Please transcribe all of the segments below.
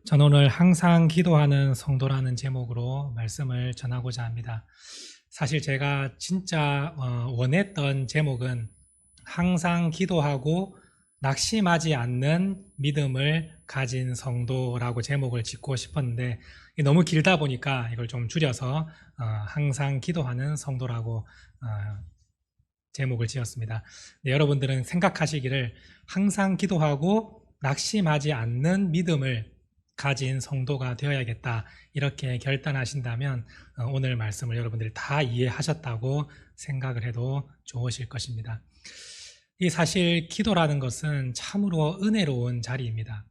저는 오늘 항상 기도하는 성도라는 제목으로 말씀을 전하고자 합니다. 사실 제가 진짜 원했던 제목은 항상 기도하고 낙심하지 않는 믿음을 가진 성도라고 제목을 짓고 싶었는데 너무 길다 보니까 이걸 좀 줄여서 항상 기도하는 성도라고 제목을 지었습니다. 네, 여러분들은 생각하시기를 항상 기도하고 낙심하지 않는 믿음을 가진 성도가 되어야겠다 이렇게 결단하신다면 오늘 말씀을 여러분들이 다 이해하셨다고 생각을 해도 좋으실 것입니다. 이 사실 기도라는 것은 참으로 은혜로운 자리입니다.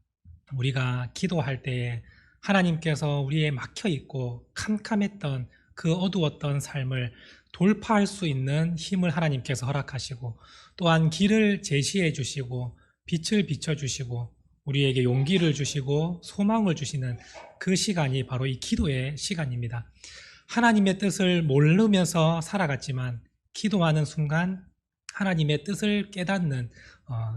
우리가 기도할 때에 하나님께서 우리의 막혀있고 캄캄했던 그 어두웠던 삶을 돌파할 수 있는 힘을 하나님께서 허락하시고 또한 길을 제시해 주시고 빛을 비춰주시고 우리에게 용기를 주시고 소망을 주시는 그 시간이 바로 이 기도의 시간입니다. 하나님의 뜻을 모르면서 살아갔지만 기도하는 순간 하나님의 뜻을 깨닫는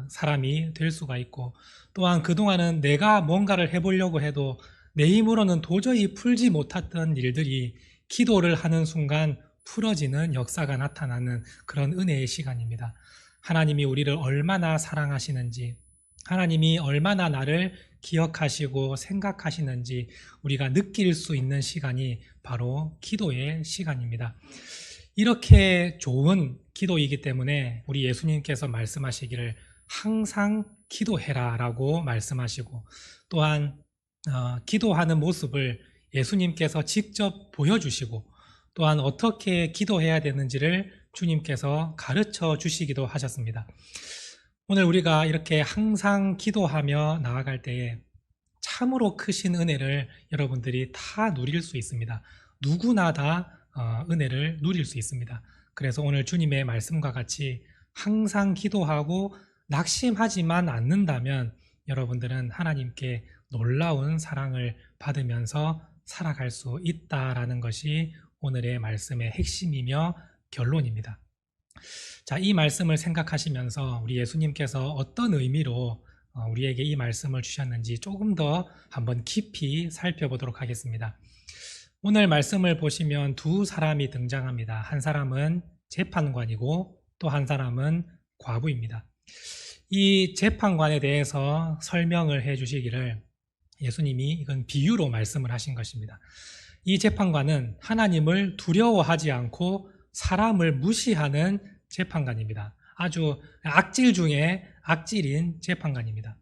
사람이 될 수가 있고 또한 그동안은 내가 뭔가를 해보려고 해도 내 힘으로는 도저히 풀지 못했던 일들이 기도를 하는 순간 풀어지는 역사가 나타나는 그런 은혜의 시간입니다. 하나님이 우리를 얼마나 사랑하시는지 하나님이 얼마나 나를 기억하시고 생각하시는지 우리가 느낄 수 있는 시간이 바로 기도의 시간입니다. 이렇게 좋은 기도이기 때문에 우리 예수님께서 말씀하시기를 항상 기도해라 라고 말씀하시고 또한 기도하는 모습을 예수님께서 직접 보여주시고 또한 어떻게 기도해야 되는지를 주님께서 가르쳐 주시기도 하셨습니다. 오늘 우리가 이렇게 항상 기도하며 나아갈 때에 참으로 크신 은혜를 여러분들이 다 누릴 수 있습니다. 누구나 다 은혜를 누릴 수 있습니다. 그래서 오늘 주님의 말씀과 같이 항상 기도하고 낙심하지만 않는다면 여러분들은 하나님께 놀라운 사랑을 받으면서 살아갈 수 있다라는 것이 오늘의 말씀의 핵심이며 결론입니다. 자, 이 말씀을 생각하시면서 우리 예수님께서 어떤 의미로 우리에게 이 말씀을 주셨는지 조금 더 한번 깊이 살펴보도록 하겠습니다. 오늘 말씀을 보시면 두 사람이 등장합니다. 한 사람은 재판관이고 또 한 사람은 과부입니다. 이 재판관에 대해서 설명을 해 주시기를 예수님이 이건 비유로 말씀을 하신 것입니다. 이 재판관은 하나님을 두려워하지 않고 사람을 무시하는 재판관입니다. 아주 악질 중에 악질인 재판관입니다.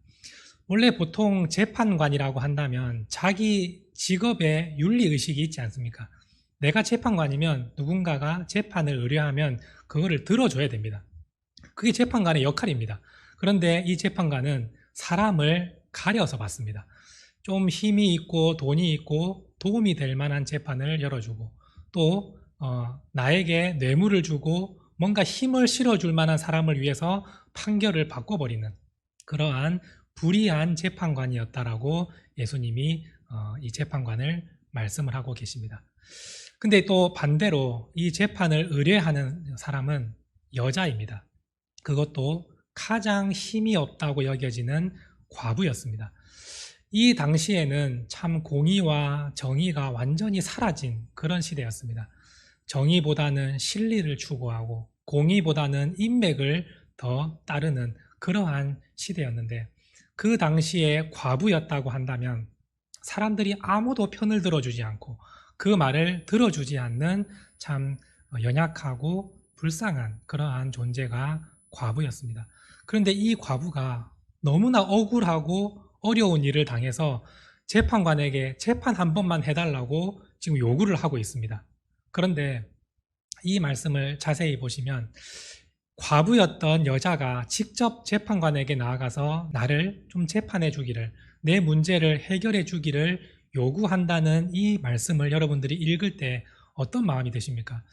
원래 보통 재판관이라고 한다면 자기 직업에 윤리의식이 있지 않습니까? 내가 재판관이면 누군가가 재판을 의뢰하면 그거를 들어줘야 됩니다. 그게 재판관의 역할입니다. 그런데 이 재판관은 사람을 가려서 받습니다. 좀 힘이 있고 돈이 있고 도움이 될 만한 재판을 열어주고 또 나에게 뇌물을 주고 뭔가 힘을 실어줄 만한 사람을 위해서 판결을 바꿔버리는 그러한 불의한 재판관이었다라고 예수님이 이 재판관을 말씀을 하고 계십니다. 근데 또 반대로 이 재판을 의뢰하는 사람은 여자입니다. 그것도 가장 힘이 없다고 여겨지는 과부였습니다. 이 당시에는 참 공의와 정의가 완전히 사라진 그런 시대였습니다. 정의보다는 실리를 추구하고 공의보다는 인맥을 더 따르는 그러한 시대였는데 그 당시에 과부였다고 한다면 사람들이 아무도 편을 들어주지 않고 그 말을 들어주지 않는 참 연약하고 불쌍한 그러한 존재가 과부였습니다. 그런데 이 과부가 너무나 억울하고 어려운 일을 당해서 재판관에게 재판 한 번만 해달라고 지금 요구를 하고 있습니다. 그런데 이 말씀을 자세히 보시면 과부였던 여자가 직접 재판관에게 나아가서 나를 좀 재판해 주기를, 내 문제를 해결해 주기를 요구한다는 이 말씀을 여러분들이 읽을 때 어떤 마음이 드십니까?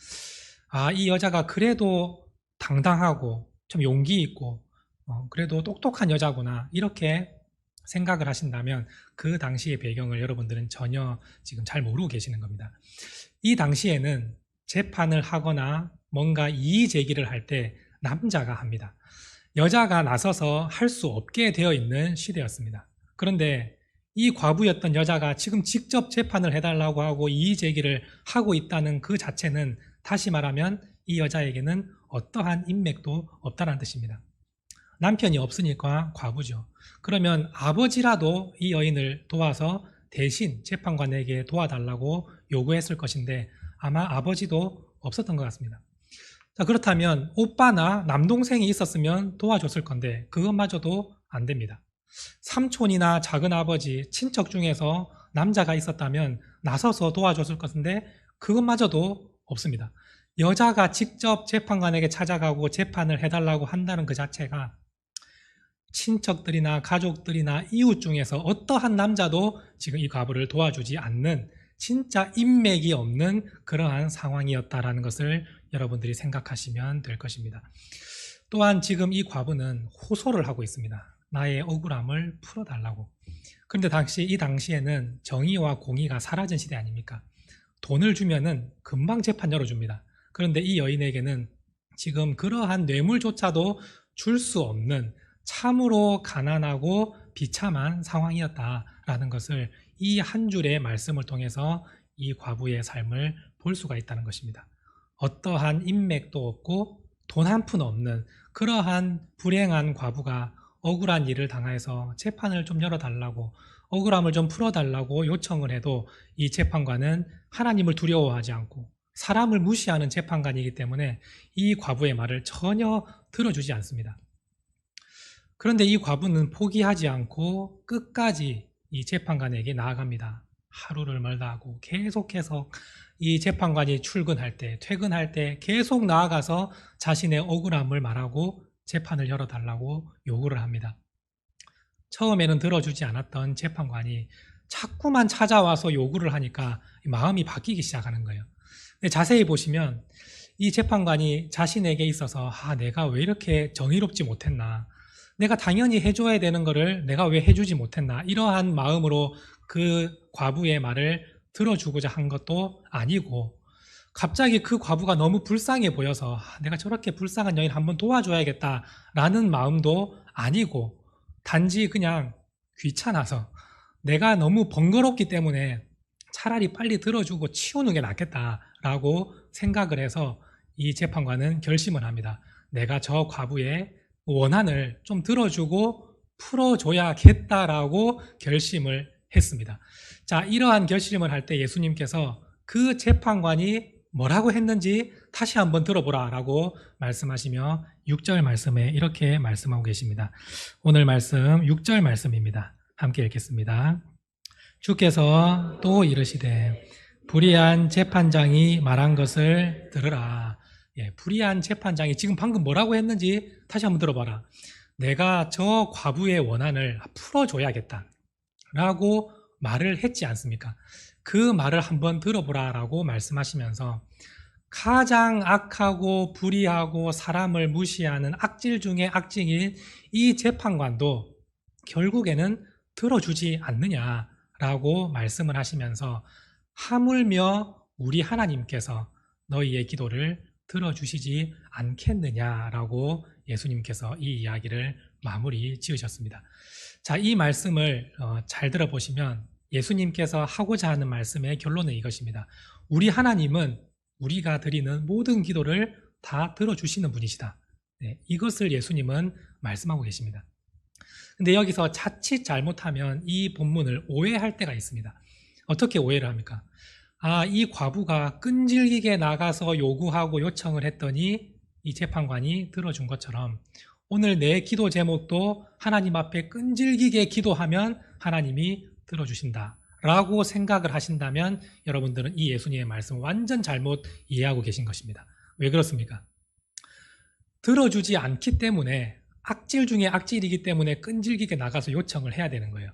아, 이 여자가 그래도 당당하고 좀 용기 있고 그래도 똑똑한 여자구나 이렇게 생각을 하신다면 그 당시의 배경을 여러분들은 전혀 지금 잘 모르고 계시는 겁니다. 이 당시에는 재판을 하거나 뭔가 이의 제기를 할 때 남자가 합니다. 여자가 나서서 할 수 없게 되어 있는 시대였습니다. 그런데 이 과부였던 여자가 지금 직접 재판을 해달라고 하고 이의 제기를 하고 있다는 그 자체는 다시 말하면 이 여자에게는 어떠한 인맥도 없다는 뜻입니다. 남편이 없으니까 과부죠. 그러면 아버지라도 이 여인을 도와서 대신 재판관에게 도와달라고 요구했을 것인데 아마 아버지도 없었던 것 같습니다. 자, 그렇다면 오빠나 남동생이 있었으면 도와줬을 건데 그것마저도 안 됩니다. 삼촌이나 작은아버지, 친척 중에서 남자가 있었다면 나서서 도와줬을 것인데 그것마저도 없습니다. 여자가 직접 재판관에게 찾아가고 재판을 해달라고 한다는 그 자체가 친척들이나 가족들이나 이웃 중에서 어떠한 남자도 지금 이 과부를 도와주지 않는 진짜 인맥이 없는 그러한 상황이었다라는 것을 여러분들이 생각하시면 될 것입니다. 또한 지금 이 과부는 호소를 하고 있습니다. 나의 억울함을 풀어달라고. 그런데 이 당시에는 정의와 공의가 사라진 시대 아닙니까? 돈을 주면은 금방 재판 열어줍니다. 그런데 이 여인에게는 지금 그러한 뇌물조차도 줄 수 없는 참으로 가난하고 비참한 상황이었다라는 것을 이 한 줄의 말씀을 통해서 이 과부의 삶을 볼 수가 있다는 것입니다. 어떠한 인맥도 없고 돈 한 푼 없는 그러한 불행한 과부가 억울한 일을 당해서 재판을 좀 열어달라고, 억울함을 좀 풀어달라고 요청을 해도 이 재판관은 하나님을 두려워하지 않고 사람을 무시하는 재판관이기 때문에 이 과부의 말을 전혀 들어주지 않습니다. 그런데 이 과부는 포기하지 않고 끝까지 이 재판관에게 나아갑니다. 하루를 멀다 하고 계속해서 이 재판관이 출근할 때, 퇴근할 때 계속 나아가서 자신의 억울함을 말하고 재판을 열어달라고 요구를 합니다. 처음에는 들어주지 않았던 재판관이 자꾸만 찾아와서 요구를 하니까 마음이 바뀌기 시작하는 거예요. 근데 자세히 보시면 이 재판관이 자신에게 있어서 내가 왜 이렇게 정의롭지 못했나, 내가 당연히 해줘야 되는 거를 내가 왜 해주지 못했나, 이러한 마음으로 그 과부의 말을 들어주고자 한 것도 아니고 갑자기 그 과부가 너무 불쌍해 보여서 내가 저렇게 불쌍한 여인 한번 도와줘야겠다라는 마음도 아니고 단지 그냥 귀찮아서 내가 너무 번거롭기 때문에 차라리 빨리 들어주고 치우는 게 낫겠다라고 생각을 해서 이 재판관은 결심을 합니다. 내가 저 과부의 원한을 좀 들어주고 풀어줘야겠다라고 결심을 했습니다. 자, 이러한 결심을 할 때 예수님께서 그 재판관이 뭐라고 했는지 다시 한번 들어보라 라고 말씀하시며 6절 말씀에 이렇게 말씀하고 계십니다. 오늘 말씀 6절 말씀입니다. 함께 읽겠습니다. 주께서 또 이르시되 불의한 재판장이 말한 것을 들으라. 불의한 재판장이 지금 방금 뭐라고 했는지 다시 한번 들어봐라. 내가 저 과부의 원한을 풀어줘야겠다 라고 말을 했지 않습니까? 그 말을 한번 들어보라 라고 말씀하시면서 가장 악하고 불의하고 사람을 무시하는 악질 중에 악질인 이 재판관도 결국에는 들어주지 않느냐라고 말씀을 하시면서 하물며 우리 하나님께서 너희의 기도를 들어주시지 않겠느냐라고 예수님께서 이 이야기를 마무리 지으셨습니다. 자, 이 말씀을 잘 들어보시면 예수님께서 하고자 하는 말씀의 결론은 이것입니다. 우리 하나님은 우리가 드리는 모든 기도를 다 들어주시는 분이시다. 이것을 예수님은 말씀하고 계십니다. 근데 여기서 자칫 잘못하면 이 본문을 오해할 때가 있습니다. 어떻게 오해를 합니까? 이 과부가 끈질기게 나가서 요구하고 요청을 했더니 이 재판관이 들어준 것처럼 오늘 내 기도 제목도 하나님 앞에 끈질기게 기도하면 하나님이 들어주신다 라고 생각을 하신다면 여러분들은 이 예수님의 말씀을 완전 잘못 이해하고 계신 것입니다. 왜 그렇습니까? 들어주지 않기 때문에 악질 중에 악질이기 때문에 끈질기게 나가서 요청을 해야 되는 거예요.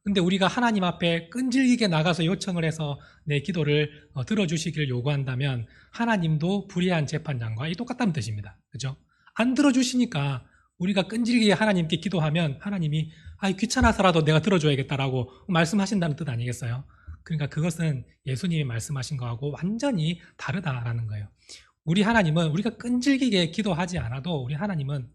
근데 우리가 하나님 앞에 끈질기게 나가서 요청을 해서 내 기도를 들어주시기를 요구한다면 하나님도 불의한 재판장과 똑같다는 뜻입니다. 그죠? 안 들어주시니까 우리가 끈질기게 하나님께 기도하면 하나님이 귀찮아서라도 내가 들어줘야겠다라고 말씀하신다는 뜻 아니겠어요? 그러니까 그것은 예수님이 말씀하신 거하고 완전히 다르다라는 거예요. 우리 하나님은 우리가 끈질기게 기도하지 않아도 우리 하나님은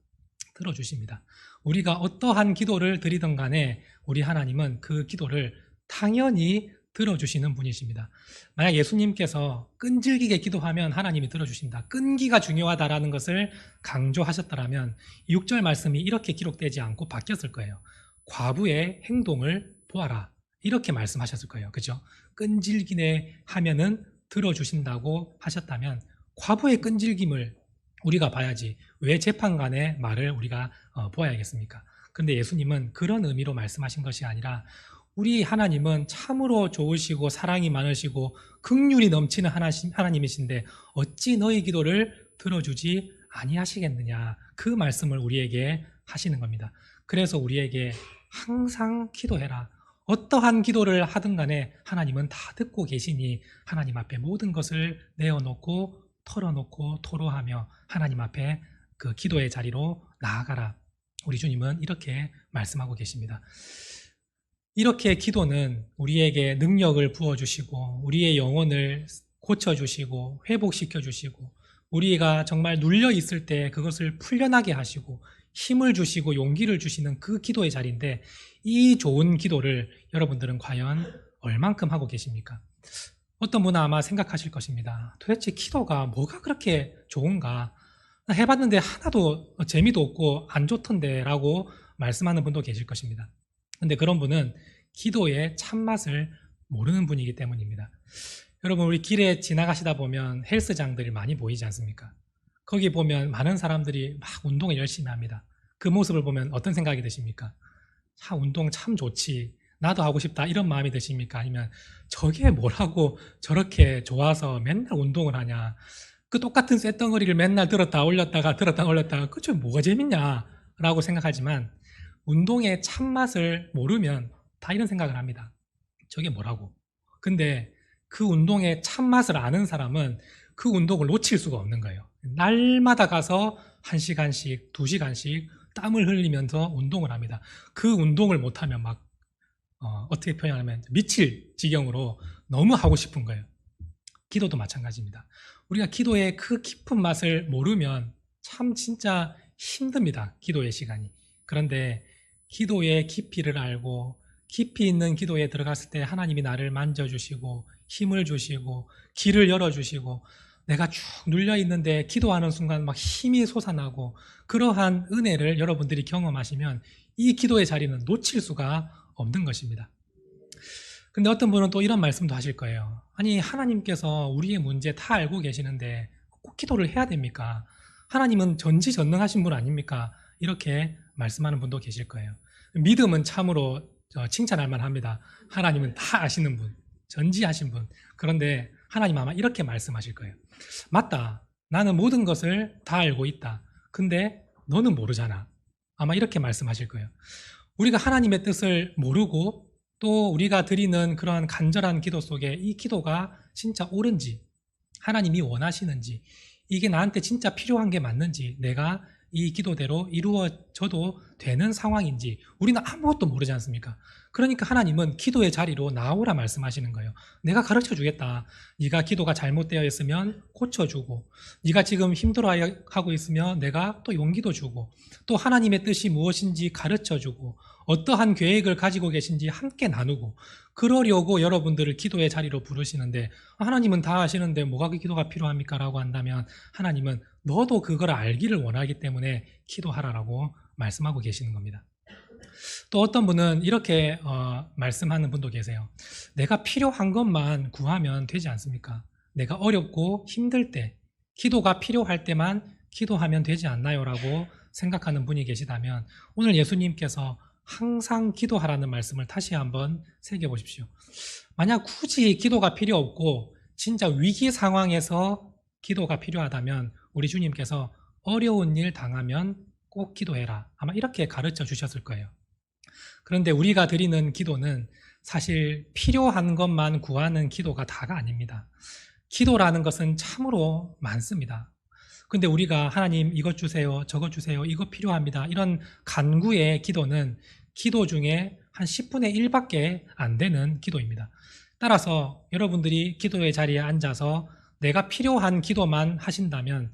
들어주십니다. 우리가 어떠한 기도를 드리든 간에 우리 하나님은 그 기도를 당연히 들어주시는 분이십니다. 만약 예수님께서 끈질기게 기도하면 하나님이 들어주신다. 끈기가 중요하다라는 것을 강조하셨더라면 6절 말씀이 이렇게 기록되지 않고 바뀌었을 거예요. 과부의 행동을 보아라. 이렇게 말씀하셨을 거예요. 그죠? 끈질기게 하면은 들어주신다고 하셨다면 과부의 끈질김을 우리가 봐야지 왜 재판관의 말을 우리가 보아야겠습니까? 근데 예수님은 그런 의미로 말씀하신 것이 아니라 우리 하나님은 참으로 좋으시고 사랑이 많으시고 긍휼이 넘치는 하나님이신데 어찌 너희 기도를 들어주지 아니하시겠느냐, 그 말씀을 우리에게 하시는 겁니다. 그래서 우리에게 항상 기도해라. 어떠한 기도를 하든 간에 하나님은 다 듣고 계시니 하나님 앞에 모든 것을 내어놓고 털어놓고 토로하며 하나님 앞에 그 기도의 자리로 나아가라. 우리 주님은 이렇게 말씀하고 계십니다. 이렇게 기도는 우리에게 능력을 부어주시고 우리의 영혼을 고쳐주시고 회복시켜주시고 우리가 정말 눌려있을 때 그것을 풀려나게 하시고 힘을 주시고 용기를 주시는 그 기도의 자리인데, 이 좋은 기도를 여러분들은 과연 얼만큼 하고 계십니까? 어떤 분은 아마 생각하실 것입니다. 도대체 기도가 뭐가 그렇게 좋은가? 해봤는데 하나도 재미도 없고 안 좋던데 라고 말씀하는 분도 계실 것입니다. 근데 그런 분은 기도의 참맛을 모르는 분이기 때문입니다. 여러분, 우리 길에 지나가시다 보면 헬스장들이 많이 보이지 않습니까? 거기 보면 많은 사람들이 막 운동을 열심히 합니다. 그 모습을 보면 어떤 생각이 드십니까? 운동 참 좋지, 나도 하고 싶다, 이런 마음이 드십니까? 아니면 저게 뭐라고 저렇게 좋아서 맨날 운동을 하냐, 그 똑같은 쇳덩어리를 맨날 들었다 올렸다가 그저 뭐가 재밌냐 라고 생각하지만, 운동의 참맛을 모르면 다 이런 생각을 합니다. 저게 뭐라고. 근데 그 운동의 참맛을 아는 사람은 그 운동을 놓칠 수가 없는 거예요. 날마다 가서 1시간씩 2시간씩 땀을 흘리면서 운동을 합니다. 그 운동을 못하면 막 어떻게 표현하면 미칠 지경으로 너무 하고 싶은 거예요. 기도도 마찬가지입니다. 우리가 기도의 그 깊은 맛을 모르면 참 진짜 힘듭니다. 기도의 시간이. 그런데 기도의 깊이를 알고 깊이 있는 기도에 들어갔을 때 하나님이 나를 만져주시고 힘을 주시고 길을 열어주시고 내가 쭉 눌려있는데 기도하는 순간 막 힘이 솟아나고, 그러한 은혜를 여러분들이 경험하시면 이 기도의 자리는 놓칠 수가 없는 것입니다. 근데 어떤 분은 또 이런 말씀도 하실 거예요. 아니, 하나님께서 우리의 문제 다 알고 계시는데 꼭 기도를 해야 됩니까? 하나님은 전지전능하신 분 아닙니까? 이렇게 말씀하는 분도 계실 거예요. 믿음은 참으로 칭찬할 만합니다. 하나님은 다 아시는 분, 전지하신 분. 그런데 하나님 아마 이렇게 말씀하실 거예요. 맞다, 나는 모든 것을 다 알고 있다. 근데 너는 모르잖아. 아마 이렇게 말씀하실 거예요. 우리가 하나님의 뜻을 모르고 또 우리가 드리는 그러한 간절한 기도 속에 이 기도가 진짜 옳은지, 하나님이 원하시는지, 이게 나한테 진짜 필요한 게 맞는지, 내가 이 기도대로 이루어져도 되는 상황인지 우리는 아무것도 모르지 않습니까? 그러니까 하나님은 기도의 자리로 나오라 말씀하시는 거예요. 내가 가르쳐 주겠다. 네가 기도가 잘못되어 있으면 고쳐주고, 네가 지금 힘들어하고 있으면 내가 또 용기도 주고, 또 하나님의 뜻이 무엇인지 가르쳐 주고, 어떠한 계획을 가지고 계신지 함께 나누고, 그러려고 여러분들을 기도의 자리로 부르시는데, 하나님은 다 아시는데 뭐가 그 기도가 필요합니까? 라고 한다면 하나님은 너도 그걸 알기를 원하기 때문에 기도하라라고 말씀하고 계시는 겁니다. 또 어떤 분은 이렇게 말씀하는 분도 계세요. 내가 필요한 것만 구하면 되지 않습니까? 내가 어렵고 힘들 때, 기도가 필요할 때만 기도하면 되지 않나요? 라고 생각하는 분이 계시다면 오늘 예수님께서 항상 기도하라는 말씀을 다시 한번 새겨보십시오. 만약 굳이 기도가 필요 없고 진짜 위기 상황에서 기도가 필요하다면 우리 주님께서 어려운 일 당하면 꼭 기도해라, 아마 이렇게 가르쳐 주셨을 거예요. 그런데 우리가 드리는 기도는 사실 필요한 것만 구하는 기도가 다가 아닙니다. 기도라는 것은 참으로 많습니다. 근데 우리가 하나님 이것 주세요, 저것 주세요, 이거 필요합니다, 이런 간구의 기도는 기도 중에 한 10분의 1밖에 안 되는 기도입니다. 따라서 여러분들이 기도의 자리에 앉아서 내가 필요한 기도만 하신다면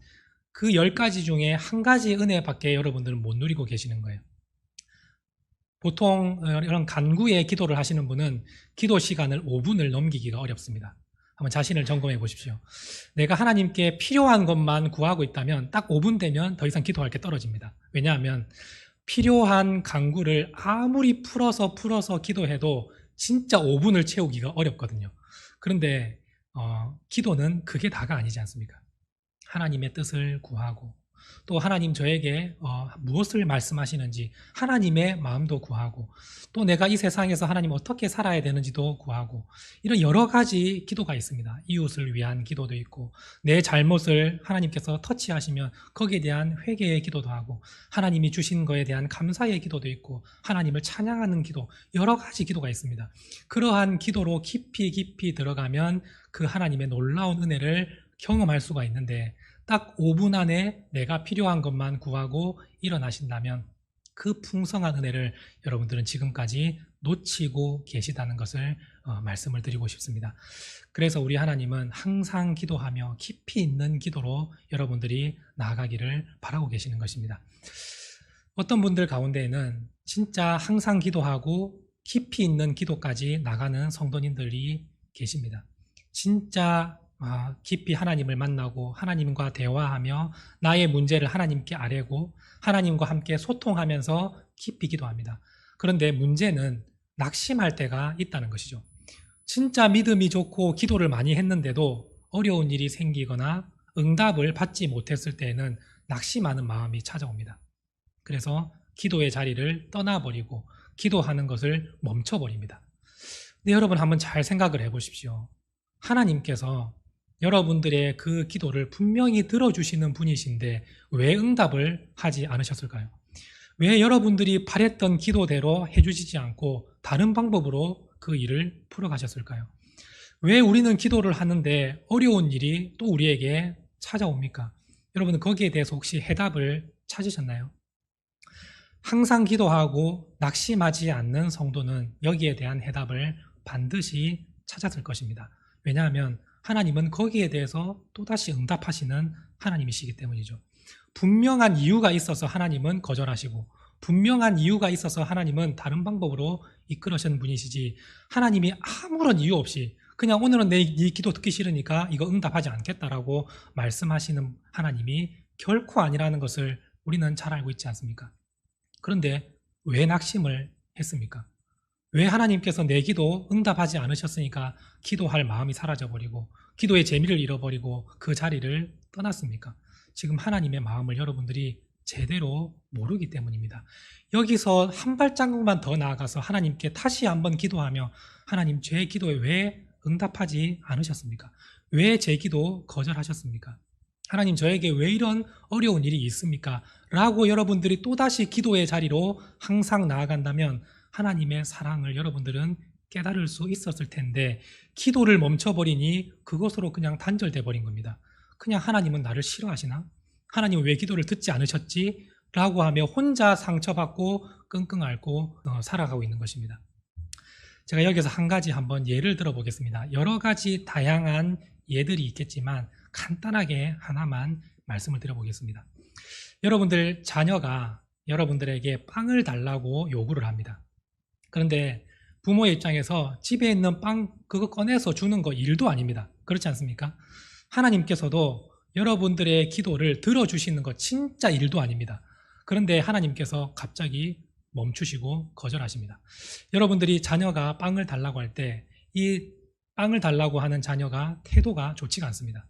그 10가지 중에 한 가지 은혜밖에 여러분들은 못 누리고 계시는 거예요. 보통 이런 간구의 기도를 하시는 분은 기도 시간을 5분을 넘기기가 어렵습니다. 한번 자신을 점검해 보십시오. 내가 하나님께 필요한 것만 구하고 있다면 딱 5분 되면 더 이상 기도할 게 떨어집니다. 왜냐하면 필요한 간구를 아무리 풀어서 기도해도 진짜 5분을 채우기가 어렵거든요. 그런데 기도는 그게 다가 아니지 않습니까? 하나님의 뜻을 구하고 또 하나님 저에게 무엇을 말씀하시는지 하나님의 마음도 구하고 또 내가 이 세상에서 하나님 어떻게 살아야 되는지도 구하고 이런 여러 가지 기도가 있습니다. 이웃을 위한 기도도 있고 내 잘못을 하나님께서 터치하시면 거기에 대한 회개의 기도도 하고 하나님이 주신 거에 대한 감사의 기도도 있고 하나님을 찬양하는 기도 여러 가지 기도가 있습니다. 그러한 기도로 깊이 들어가면 그 하나님의 놀라운 은혜를 경험할 수가 있는데 딱 5분 안에 내가 필요한 것만 구하고 일어나신다면 그 풍성한 은혜를 여러분들은 지금까지 놓치고 계시다는 것을 말씀을 드리고 싶습니다. 그래서 우리 하나님은 항상 기도하며 깊이 있는 기도로 여러분들이 나아가기를 바라고 계시는 것입니다. 어떤 분들 가운데에는 진짜 항상 기도하고 깊이 있는 기도까지 나가는 성도님들이 계십니다. 진짜 깊이 하나님을 만나고 하나님과 대화하며 나의 문제를 하나님께 아뢰고 하나님과 함께 소통하면서 깊이 기도합니다. 그런데 문제는 낙심할 때가 있다는 것이죠. 진짜 믿음이 좋고 기도를 많이 했는데도 어려운 일이 생기거나 응답을 받지 못했을 때에는 낙심하는 마음이 찾아옵니다. 그래서 기도의 자리를 떠나버리고 기도하는 것을 멈춰버립니다. 근데 여러분 한번 잘 생각을 해보십시오. 하나님께서 여러분들의 그 기도를 분명히 들어주시는 분이신데 왜 응답을 하지 않으셨을까요? 왜 여러분들이 바랬던 기도대로 해주시지 않고 다른 방법으로 그 일을 풀어가셨을까요? 왜 우리는 기도를 하는데 어려운 일이 또 우리에게 찾아옵니까? 여러분은 거기에 대해서 혹시 해답을 찾으셨나요? 항상 기도하고 낙심하지 않는 성도는 여기에 대한 해답을 반드시 찾았을 것입니다. 왜냐하면 하나님은 거기에 대해서 또다시 응답하시는 하나님이시기 때문이죠. 분명한 이유가 있어서 하나님은 거절하시고 분명한 이유가 있어서 하나님은 다른 방법으로 이끌으시는 분이시지 하나님이 아무런 이유 없이 그냥 오늘은 네 기도 듣기 싫으니까 이거 응답하지 않겠다라고 말씀하시는 하나님이 결코 아니라는 것을 우리는 잘 알고 있지 않습니까? 그런데 왜 낙심을 했습니까? 왜 하나님께서 내 기도 응답하지 않으셨으니까 기도할 마음이 사라져버리고 기도의 재미를 잃어버리고 그 자리를 떠났습니까? 지금 하나님의 마음을 여러분들이 제대로 모르기 때문입니다. 여기서 한 발자국만 더 나아가서 하나님께 다시 한번 기도하며 하나님 제 기도에 왜 응답하지 않으셨습니까? 왜 제 기도 거절하셨습니까? 하나님 저에게 왜 이런 어려운 일이 있습니까? 라고 여러분들이 또다시 기도의 자리로 항상 나아간다면 하나님의 사랑을 여러분들은 깨달을 수 있었을 텐데 기도를 멈춰버리니 그것으로 그냥 단절돼 버린 겁니다. 그냥 하나님은 나를 싫어하시나? 하나님은 왜 기도를 듣지 않으셨지? 라고 하며 혼자 상처받고 끙끙 앓고 살아가고 있는 것입니다. 제가 여기서 한 가지 한번 예를 들어보겠습니다. 여러 가지 다양한 예들이 있겠지만 간단하게 하나만 말씀을 드려보겠습니다. 여러분들 자녀가 여러분들에게 빵을 달라고 요구를 합니다. 그런데 부모의 입장에서 집에 있는 빵 그거 꺼내서 주는 거 일도 아닙니다. 그렇지 않습니까? 하나님께서도 여러분들의 기도를 들어주시는 거 진짜 일도 아닙니다. 그런데 하나님께서 갑자기 멈추시고 거절하십니다. 여러분들이 자녀가 빵을 달라고 할 때 이 빵을 달라고 하는 자녀가 태도가 좋지가 않습니다.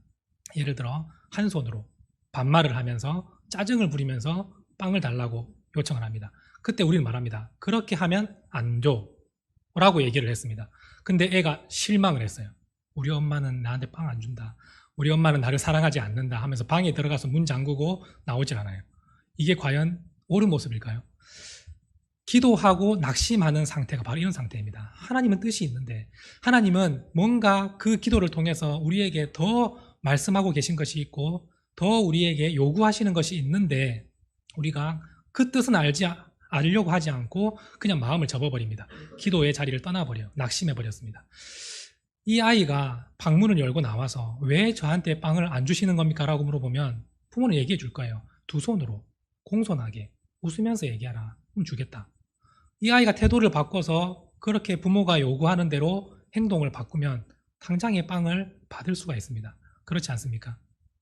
예를 들어 한 손으로 반말을 하면서 짜증을 부리면서 빵을 달라고 요청을 합니다. 그때 우리는 말합니다. 그렇게 하면 안 줘 라고 얘기를 했습니다. 근데 애가 실망을 했어요. 우리 엄마는 나한테 빵 안 준다. 우리 엄마는 나를 사랑하지 않는다 하면서 방에 들어가서 문 잠그고 나오질 않아요. 이게 과연 옳은 모습일까요? 기도하고 낙심하는 상태가 바로 이런 상태입니다. 하나님은 뜻이 있는데 하나님은 뭔가 그 기도를 통해서 우리에게 더 말씀하고 계신 것이 있고 더 우리에게 요구하시는 것이 있는데 우리가 그 뜻은 알려고 하지 않고 그냥 마음을 접어버립니다. 기도의 자리를 떠나버려요. 낙심해버렸습니다. 이 아이가 방문을 열고 나와서 왜 저한테 빵을 안 주시는 겁니까? 라고 물어보면 부모는 얘기해 줄 거예요. 두 손으로 공손하게 웃으면서 얘기하라. 그럼 주겠다. 이 아이가 태도를 바꿔서 그렇게 부모가 요구하는 대로 행동을 바꾸면 당장의 빵을 받을 수가 있습니다. 그렇지 않습니까?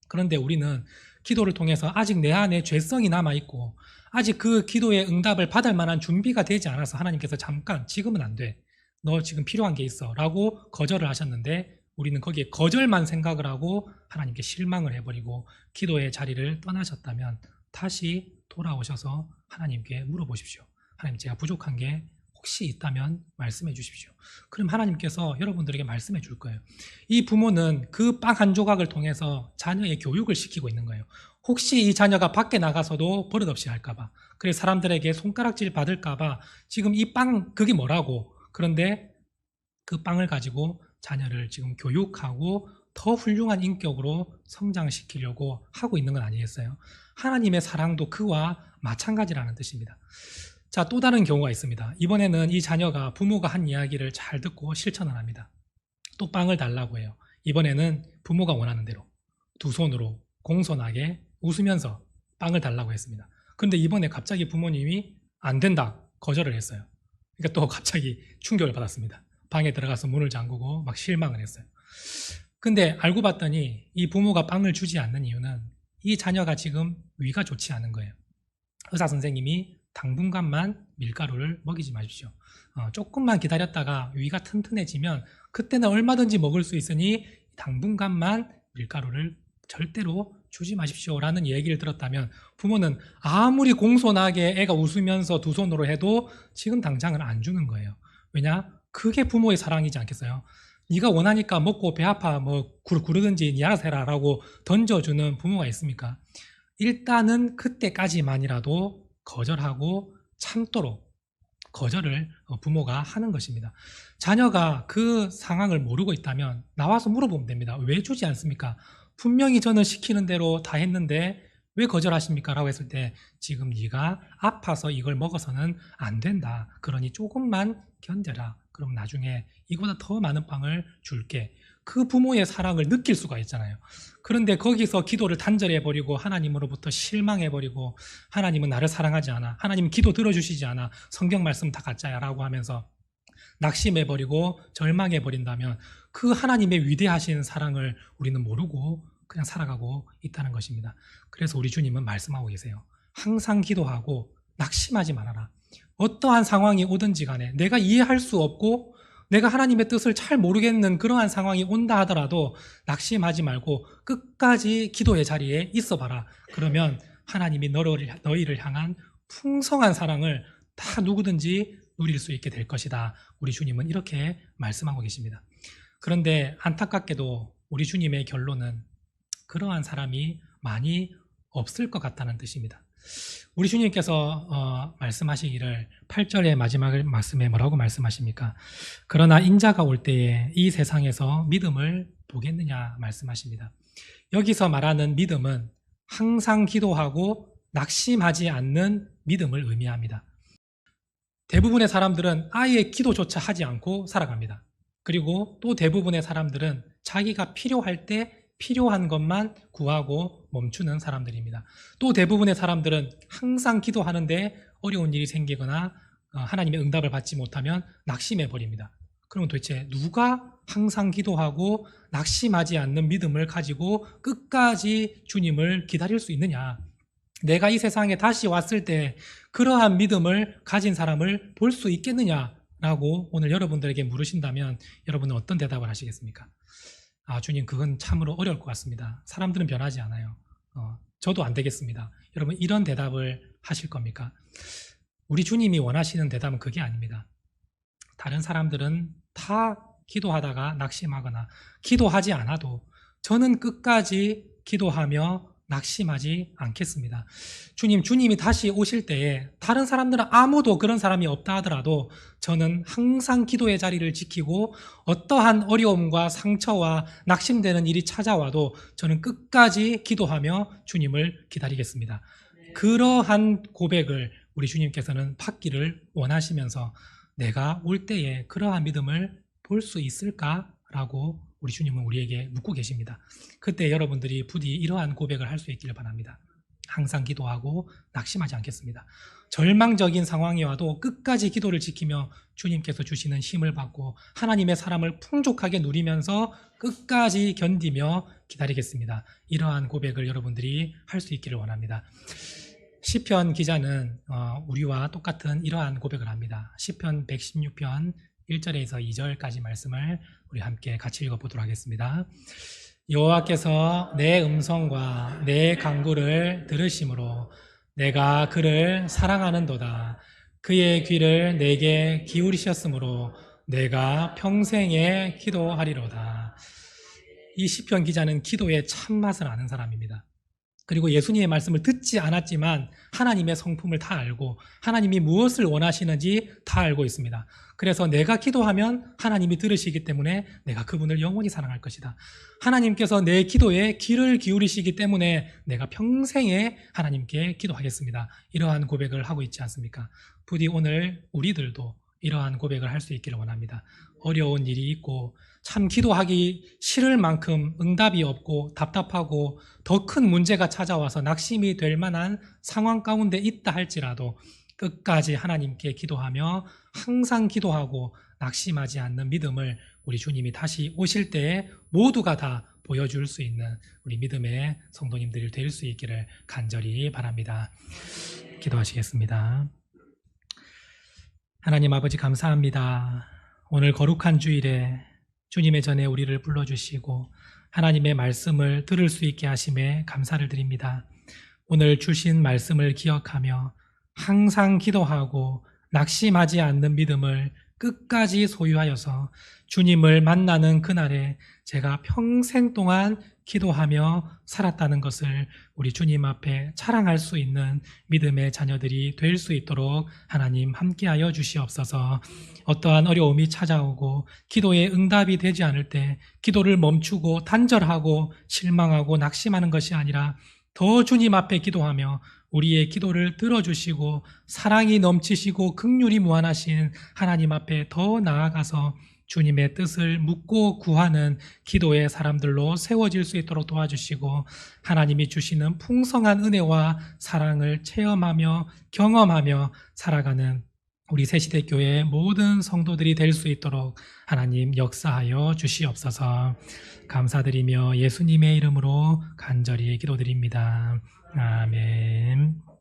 그런데 우리는 기도를 통해서 아직 내 안에 죄성이 남아있고 아직 그 기도의 응답을 받을 만한 준비가 되지 않아서 하나님께서 잠깐 지금은 안 돼. 너 지금 필요한 게 있어 라고 거절을 하셨는데 우리는 거기에 거절만 생각을 하고 하나님께 실망을 해버리고 기도의 자리를 떠나셨다면 다시 돌아오셔서 하나님께 물어보십시오. 하나님, 제가 부족한 게 혹시 있다면 말씀해 주십시오. 그럼 하나님께서 여러분들에게 말씀해 줄 거예요. 이 부모는 그 빵 한 조각을 통해서 자녀의 교육을 시키고 있는 거예요. 혹시 이 자녀가 밖에 나가서도 버릇없이 할까봐, 그래서 사람들에게 손가락질 받을까봐 지금 이 빵 그게 뭐라고, 그런데 그 빵을 가지고 자녀를 지금 교육하고 더 훌륭한 인격으로 성장시키려고 하고 있는 건 아니겠어요? 하나님의 사랑도 그와 마찬가지라는 뜻입니다. 자, 또 다른 경우가 있습니다. 이번에는 이 자녀가 부모가 한 이야기를 잘 듣고 실천을 합니다. 또 빵을 달라고 해요. 이번에는 부모가 원하는 대로 두 손으로 공손하게 웃으면서 빵을 달라고 했습니다. 그런데 이번에 갑자기 부모님이 안 된다, 거절을 했어요. 그러니까 또 갑자기 충격을 받았습니다. 방에 들어가서 문을 잠그고 막 실망을 했어요. 근데 알고 봤더니 이 부모가 빵을 주지 않는 이유는 이 자녀가 지금 위가 좋지 않은 거예요. 의사 선생님이 당분간만 밀가루를 먹이지 마십시오. 조금만 기다렸다가 위가 튼튼해지면 그때는 얼마든지 먹을 수 있으니 당분간만 밀가루를 절대로 주지 마십시오 라는 얘기를 들었다면 부모는 아무리 공손하게 애가 웃으면서 두 손으로 해도 지금 당장은 안 주는 거예요. 왜냐? 그게 부모의 사랑이지 않겠어요? 네가 원하니까 먹고 배 아파 뭐 구르든지 니 알아서 해라 라고 던져주는 부모가 있습니까? 일단은 그때까지만이라도 거절하고 참도록 거절을 부모가 하는 것입니다. 자녀가 그 상황을 모르고 있다면 나와서 물어보면 됩니다. 왜 주지 않습니까? 분명히 저는 시키는 대로 다 했는데 왜 거절하십니까? 라고 했을 때 지금 네가 아파서 이걸 먹어서는 안 된다. 그러니 조금만 견뎌라. 그럼 나중에 이보다 더 많은 빵을 줄게. 그 부모의 사랑을 느낄 수가 있잖아요. 그런데 거기서 기도를 단절해버리고 하나님으로부터 실망해버리고 하나님은 나를 사랑하지 않아, 하나님은 기도 들어주시지 않아, 성경 말씀 다 가짜야 라고 하면서 낙심해버리고 절망해버린다면 그 하나님의 위대하신 사랑을 우리는 모르고 그냥 살아가고 있다는 것입니다. 그래서 우리 주님은 말씀하고 계세요. 항상 기도하고 낙심하지 말아라. 어떠한 상황이 오든지 간에 내가 이해할 수 없고 내가 하나님의 뜻을 잘 모르겠는 그러한 상황이 온다 하더라도 낙심하지 말고 끝까지 기도의 자리에 있어 봐라. 그러면 하나님이 너희를 향한 풍성한 사랑을 다 누구든지 누릴 수 있게 될 것이다. 우리 주님은 이렇게 말씀하고 계십니다. 그런데 안타깝게도 우리 주님의 결론은 그러한 사람이 많이 없을 것 같다는 뜻입니다. 우리 주님께서 말씀하시기를 8절의 마지막 말씀에 뭐라고 말씀하십니까? 그러나 인자가 올 때에 이 세상에서 믿음을 보겠느냐 말씀하십니다. 여기서 말하는 믿음은 항상 기도하고 낙심하지 않는 믿음을 의미합니다. 대부분의 사람들은 아예 기도조차 하지 않고 살아갑니다. 그리고 또 대부분의 사람들은 자기가 필요할 때 필요한 것만 구하고 멈추는 사람들입니다. 또 대부분의 사람들은 항상 기도하는데 어려운 일이 생기거나 하나님의 응답을 받지 못하면 낙심해 버립니다. 그럼 도대체 누가 항상 기도하고 낙심하지 않는 믿음을 가지고 끝까지 주님을 기다릴 수 있느냐? 내가 이 세상에 다시 왔을 때 그러한 믿음을 가진 사람을 볼 수 있겠느냐라고 오늘 여러분들에게 물으신다면 여러분은 어떤 대답을 하시겠습니까? 주님, 그건 참으로 어려울 것 같습니다. 사람들은 변하지 않아요. 저도 안 되겠습니다. 여러분, 이런 대답을 하실 겁니까? 우리 주님이 원하시는 대답은 그게 아닙니다. 다른 사람들은 다 기도하다가 낙심하거나 기도하지 않아도 저는 끝까지 기도하며 낙심하지 않겠습니다. 주님이 다시 오실 때에 다른 사람들은 아무도 그런 사람이 없다 하더라도 저는 항상 기도의 자리를 지키고 어떠한 어려움과 상처와 낙심되는 일이 찾아와도 저는 끝까지 기도하며 주님을 기다리겠습니다. 그러한 고백을 우리 주님께서는 받기를 원하시면서 내가 올 때에 그러한 믿음을 볼 수 있을까라고 우리 주님은 우리에게 묻고 계십니다. 그때 여러분들이 부디 이러한 고백을 할 수 있기를 바랍니다. 항상 기도하고 낙심하지 않겠습니다. 절망적인 상황이 와도 끝까지 기도를 지키며 주님께서 주시는 힘을 받고 하나님의 사람을 풍족하게 누리면서 끝까지 견디며 기다리겠습니다. 이러한 고백을 여러분들이 할 수 있기를 원합니다. 시편 기자는 우리와 똑같은 이러한 고백을 합니다. 시편 116편 1절에서 2절까지 말씀을 우리 함께 같이 읽어보도록 하겠습니다. 여호와께서 내 음성과 내 간구를 들으심으로 내가 그를 사랑하는도다. 그의 귀를 내게 기울이셨으므로 내가 평생에 기도하리로다. 이 시편 기자는 기도의 참맛을 아는 사람입니다. 그리고 예수님의 말씀을 듣지 않았지만 하나님의 성품을 다 알고 하나님이 무엇을 원하시는지 다 알고 있습니다. 그래서 내가 기도하면 하나님이 들으시기 때문에 내가 그분을 영원히 사랑할 것이다. 하나님께서 내 기도에 귀를 기울이시기 때문에 내가 평생에 하나님께 기도하겠습니다. 이러한 고백을 하고 있지 않습니까? 부디 오늘 우리들도 이러한 고백을 할 수 있기를 원합니다. 어려운 일이 있고 참 기도하기 싫을 만큼 응답이 없고 답답하고 더 큰 문제가 찾아와서 낙심이 될 만한 상황 가운데 있다 할지라도 끝까지 하나님께 기도하며 항상 기도하고 낙심하지 않는 믿음을 우리 주님이 다시 오실 때에 모두가 다 보여줄 수 있는 우리 믿음의 성도님들이 될 수 있기를 간절히 바랍니다. 기도하시겠습니다. 하나님 아버지 감사합니다. 오늘 거룩한 주일에 주님의 전에 우리를 불러주시고 하나님의 말씀을 들을 수 있게 하심에 감사를 드립니다. 오늘 주신 말씀을 기억하며 항상 기도하고 낙심하지 않는 믿음을 끝까지 소유하여서 주님을 만나는 그날에 제가 평생 동안 기도하며 살았다는 것을 우리 주님 앞에 자랑할 수 있는 믿음의 자녀들이 될 수 있도록 하나님 함께하여 주시옵소서. 어떠한 어려움이 찾아오고 기도에 응답이 되지 않을 때 기도를 멈추고 단절하고 실망하고 낙심하는 것이 아니라 더 주님 앞에 기도하며 우리의 기도를 들어주시고 사랑이 넘치시고 긍휼이 무한하신 하나님 앞에 더 나아가서 주님의 뜻을 묻고 구하는 기도의 사람들로 세워질 수 있도록 도와주시고 하나님이 주시는 풍성한 은혜와 사랑을 체험하며 경험하며 살아가는 우리 새시대교회 모든 성도들이 될 수 있도록 하나님 역사하여 주시옵소서. 감사드리며 예수님의 이름으로 간절히 기도드립니다. 아멘.